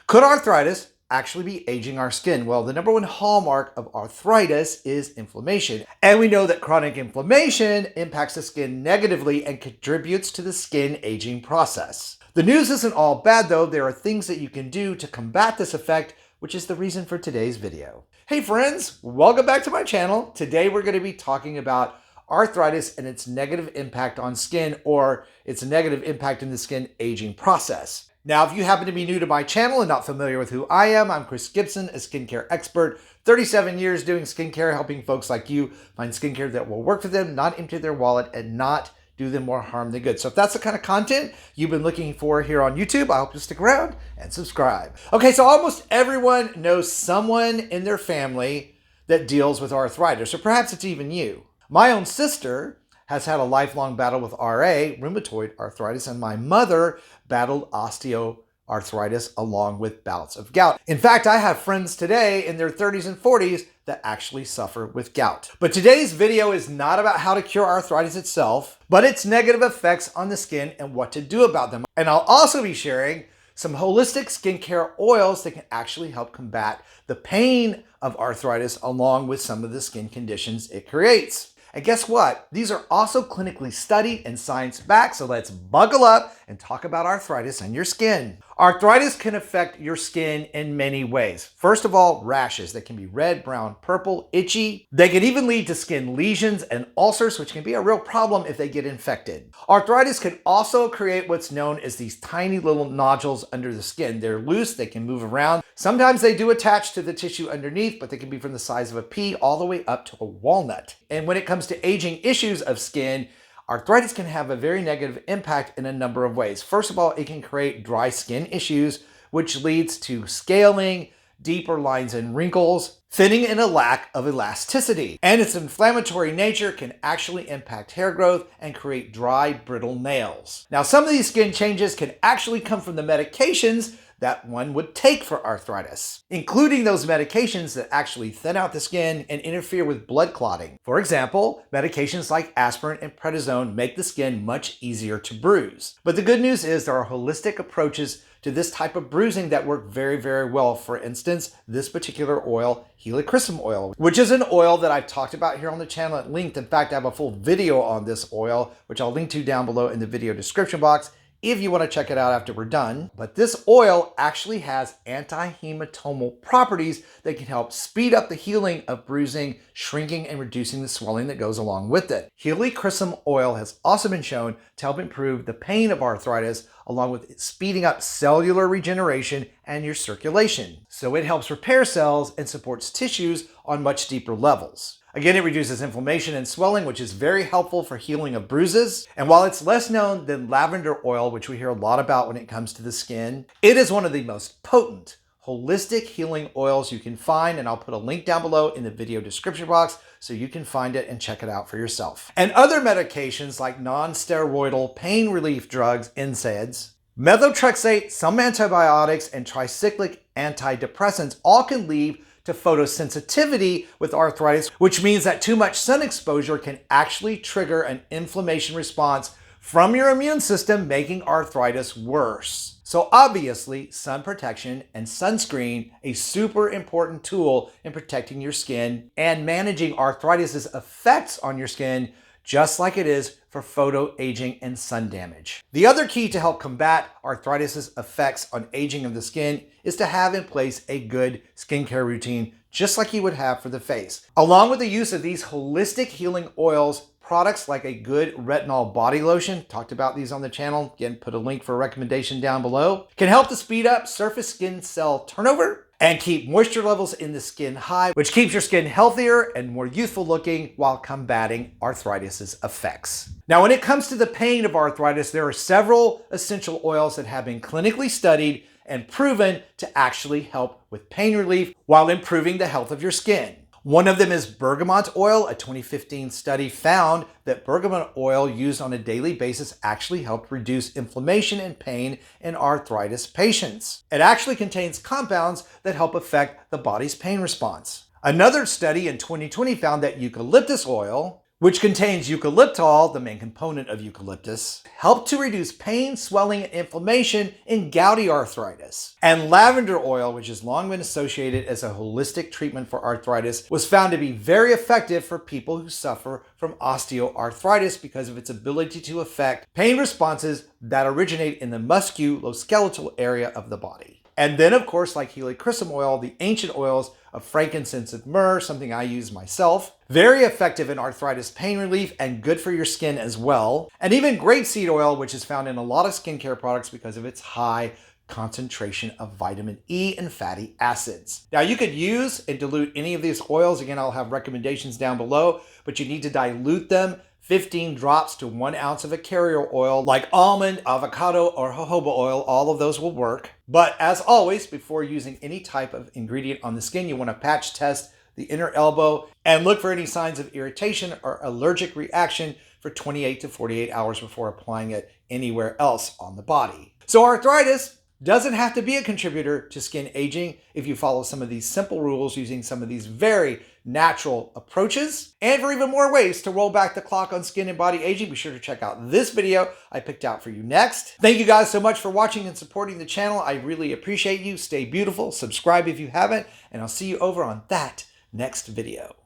Could arthritis actually be aging our skin? Well, the number one hallmark of arthritis is inflammation. And we know that chronic inflammation impacts the skin negatively and contributes to the skin aging process. The news isn't all bad though. There are things that you can do to combat this effect, which is the reason for today's video. Hey friends, welcome back to my channel. Today we're going to be talking about arthritis and its negative impact on skin, or its negative impact in the skin aging process. Now, if you happen to be new to my channel and not familiar with who I am, I'm Chris Gibson, a skincare expert, 37 years doing skincare, helping folks like you find skincare that will work for them, not empty their wallet, and not do them more harm than good. So if that's the kind of content you've been looking for here on YouTube, I hope you stick around and subscribe. Okay, so almost everyone knows someone in their family that deals with arthritis, or perhaps it's even you. My own sister has had a lifelong battle with RA, rheumatoid arthritis, and my mother battled osteoarthritis along with bouts of gout. In fact, I have friends today in their 30s and 40s that actually suffer with gout. But today's video is not about how to cure arthritis itself, but its negative effects on the skin and what to do about them. And I'll also be sharing some holistic skincare oils that can actually help combat the pain of arthritis along with some of the skin conditions it creates. And guess what? These are also clinically studied and science-backed, so let's buckle up and talk about arthritis and your skin. Arthritis can affect your skin in many ways. First of all, rashes that can be red, brown, purple, itchy. They can even lead to skin lesions and ulcers, which can be a real problem if they get infected. Arthritis can also create what's known as these tiny little nodules under the skin. They're loose, they can move around. Sometimes they do attach to the tissue underneath, but they can be from the size of a pea all the way up to a walnut. And when it comes to aging issues of skin, arthritis can have a very negative impact in a number of ways. First of all, it can create dry skin issues, which leads to scaling, deeper lines and wrinkles, thinning, and a lack of elasticity. And its inflammatory nature can actually impact hair growth and create dry, brittle nails. Now, some of these skin changes can actually come from the medications that one would take for arthritis, including those medications that actually thin out the skin and interfere with blood clotting. For example, medications like aspirin and prednisone make the skin much easier to bruise. But the good news is there are holistic approaches to this type of bruising that work very, very well. For instance, this particular oil, helichrysum oil, which is an oil that I've talked about here on the channel at length. In fact, I have a full video on this oil, which I'll link to down below in the video description box if you want to check it out after we're done. But this oil actually has anti-hematomal properties that can help speed up the healing of bruising, shrinking, and reducing the swelling that goes along with it. Helichrysum oil has also been shown to help improve the pain of arthritis, along with speeding up cellular regeneration and your circulation. So it helps repair cells and supports tissues on much deeper levels. Again, it reduces inflammation and swelling, which is very helpful for healing of bruises. And while it's less known than lavender oil, which we hear a lot about when it comes to the skin, it is one of the most potent holistic healing oils you can find. And I'll put a link down below in the video description box so you can find it and check it out for yourself. And other medications like non-steroidal pain relief drugs, NSAIDs, methotrexate, some antibiotics, and tricyclic antidepressants all can lead to photosensitivity with arthritis, which means that too much sun exposure can actually trigger an inflammation response from your immune system, making arthritis worse. So obviously, sun protection and sunscreen, a super important tool in protecting your skin and managing arthritis' effects on your skin, just like it is for photo aging and sun damage. The other key to help combat arthritis' effects on aging of the skin is to have in place a good skincare routine, just like you would have for the face. Along with the use of these holistic healing oils, products like a good retinol body lotion, talked about these on the channel, again, put a link for a recommendation down below, can help to speed up surface skin cell turnover and keep moisture levels in the skin high, which keeps your skin healthier and more youthful looking while combating arthritis' effects. Now, when it comes to the pain of arthritis, there are several essential oils that have been clinically studied and proven to actually help with pain relief while improving the health of your skin. One of them is bergamot oil. A 2015 study found that bergamot oil used on a daily basis actually helped reduce inflammation and pain in arthritis patients. It actually contains compounds that help affect the body's pain response. Another study in 2020 found that eucalyptus oil, which contains eucalyptol, the main component of eucalyptus, help to reduce pain, swelling, and inflammation in gouty arthritis. And lavender oil, which has long been associated as a holistic treatment for arthritis, was found to be very effective for people who suffer from osteoarthritis because of its ability to affect pain responses that originate in the musculoskeletal area of the body. And then, of course, like helichrysum oil, the ancient oils of frankincense and myrrh, something I use myself. Very effective in arthritis pain relief and good for your skin as well. And even grapeseed oil, which is found in a lot of skincare products because of its high concentration of vitamin E and fatty acids. Now, you could use and dilute any of these oils. Again, I'll have recommendations down below, but you need to dilute them 15 drops to 1 ounce of a carrier oil like almond, avocado, or jojoba oil. All of those will work. But as always, before using any type of ingredient on the skin, you want to patch test the inner elbow and look for any signs of irritation or allergic reaction for 28 to 48 hours before applying it anywhere else on the body. So arthritis doesn't have to be a contributor to skin aging if you follow some of these simple rules using some of these very natural approaches. And for even more ways to roll back the clock on skin and body aging, be sure to check out this video I picked out for you next. Thank you guys so much for watching and supporting the channel. I really appreciate you. Stay beautiful, subscribe if you haven't, and I'll see you over on that next video.